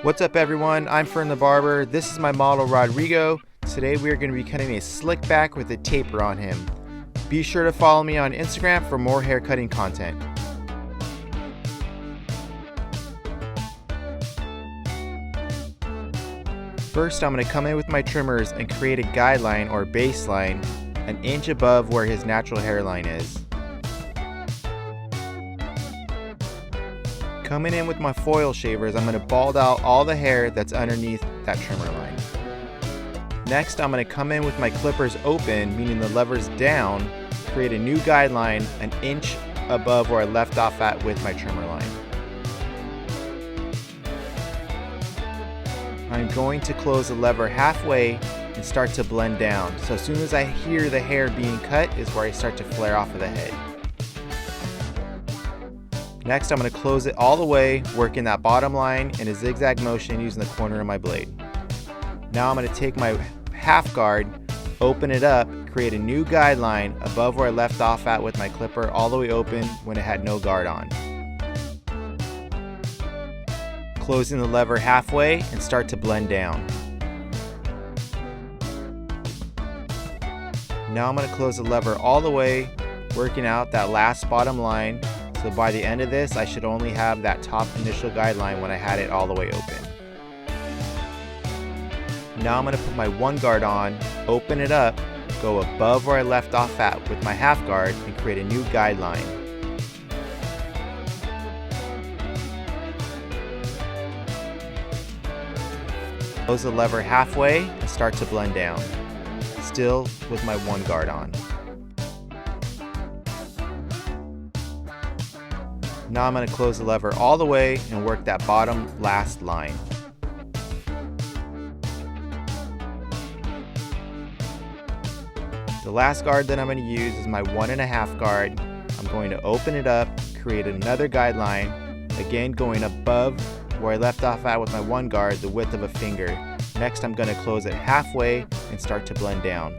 What's up everyone, I'm Fern the Barber. This is my model Rodrigo. Today we are going to be cutting a slick back with a taper on him. Be sure to follow me on Instagram for more hair cutting content. First I'm going to come in with my trimmers and create a guideline or baseline an inch above where his natural hairline is. Coming in with my foil shavers, I'm going to bald out all the hair that's underneath that trimmer line. Next, I'm going to come in with my clippers open, meaning the levers down, create a new guideline an inch above where I left off at with my trimmer line. I'm going to close the lever halfway and start to blend down. So as soon as I hear the hair being cut is where I start to flare off of the head. Next, I'm going to close it all the way, working that bottom line in a zigzag motion using the corner of my blade. Now I'm going to take my half guard, open it up, create a new guideline above where I left off at with my clipper all the way open when it had no guard on. Closing the lever halfway and start to blend down. Now I'm going to close the lever all the way, working out that last bottom line. So by the end of this, I should only have that top initial guideline when I had it all the way open. Now I'm going to put my one guard on, open it up, go above where I left off at with my half guard and create a new guideline. Close the lever halfway and start to blend down, still with my one guard on. Now I'm going to close the lever all the way and work that bottom last line. The last guard that I'm going to use is my 1.5 guard. I'm going to open it up, create another guideline, again going above where I left off at with my one guard, the width of a finger. Next I'm going to close it halfway and start to blend down.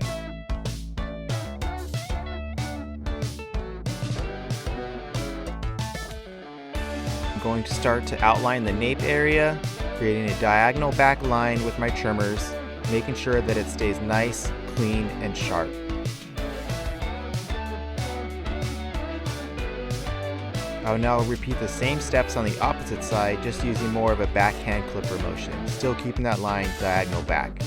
I'm going to start to outline the nape area, creating a diagonal back line with my trimmers, making sure that it stays nice, clean, and sharp. I will now repeat the same steps on the opposite side, just using more of a backhand clipper motion, still keeping that line diagonal back.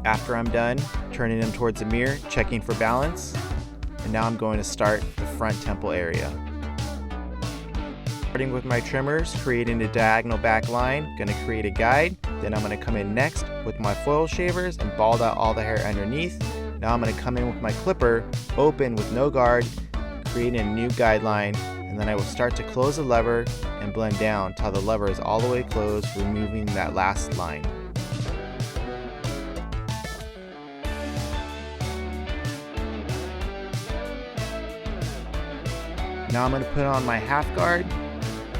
After I'm done, turning them towards the mirror, checking for balance, and now I'm going to start the front temple area. Starting with my trimmers, creating a diagonal back line, going to create a guide, then I'm going to come in next with my foil shavers and bald out all the hair underneath. Now I'm going to come in with my clipper, open with no guard, creating a new guideline, and then I will start to close the lever and blend down until the lever is all the way closed, removing that last line. Now I'm going to put on my half guard,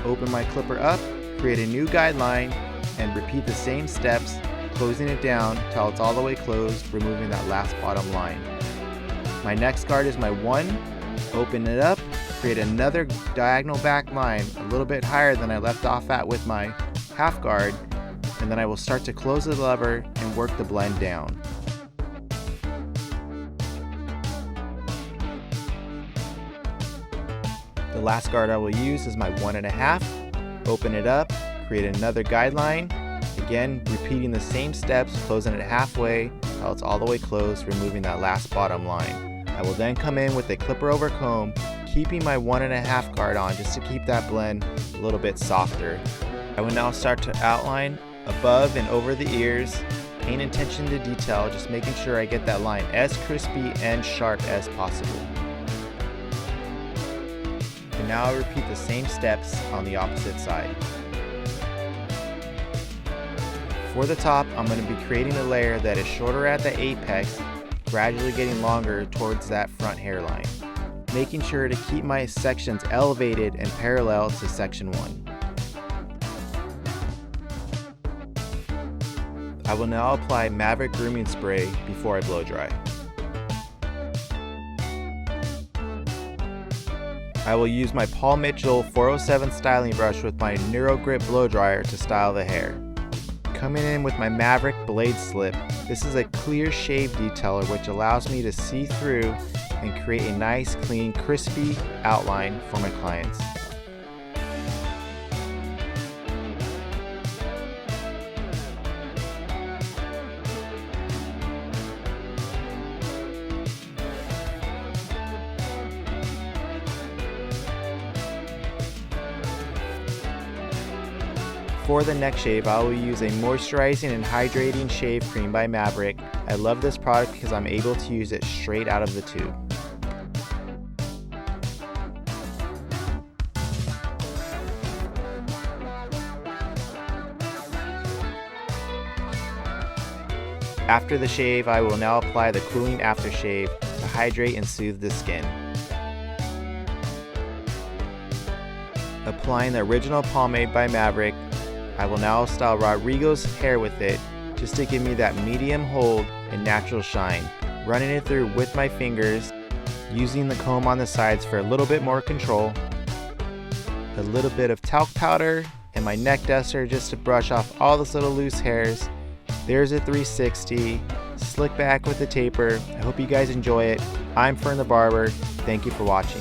open my clipper up, create a new guideline, and repeat the same steps, closing it down until it's all the way closed, removing that last bottom line. My next guard is my 1, open it up, create another diagonal back line a little bit higher than I left off at with my half guard, and then I will start to close the lever and work the blend down. The last guard I will use is my 1.5, open it up, create another guideline, again repeating the same steps, closing it halfway until it's all the way closed, removing that last bottom line. I will then come in with a clipper over comb, keeping my 1.5 guard on just to keep that blend a little bit softer. I will now start to outline above and over the ears, paying attention to detail, just making sure I get that line as crispy and sharp as possible. And now I repeat the same steps on the opposite side. For the top, I'm going to be creating a layer that is shorter at the apex, gradually getting longer towards that front hairline, making sure to keep my sections elevated and parallel to section 1. I will now apply Maverick grooming spray before I blow dry. I will use my Paul Mitchell 407 styling brush with my Neuro Grip blow dryer to style the hair. Coming in with my Maverick blade slip, this is a clear shave detailer which allows me to see through and create a nice, clean, crispy outline for my clients. For the neck shave, I will use a moisturizing and hydrating shave cream by Maverick. I love this product because I'm able to use it straight out of the tube. After the shave, I will now apply the cooling aftershave to hydrate and soothe the skin. Applying the original pomade by Maverick, I will now style Rodrigo's hair with it just to give me that medium hold and natural shine, running it through with my fingers, using the comb on the sides for a little bit more control, a little bit of talc powder, and my neck duster just to brush off all those little loose hairs. There's a 360, slick back with the taper. I hope you guys enjoy it. I'm Fern the Barber. Thank you for watching.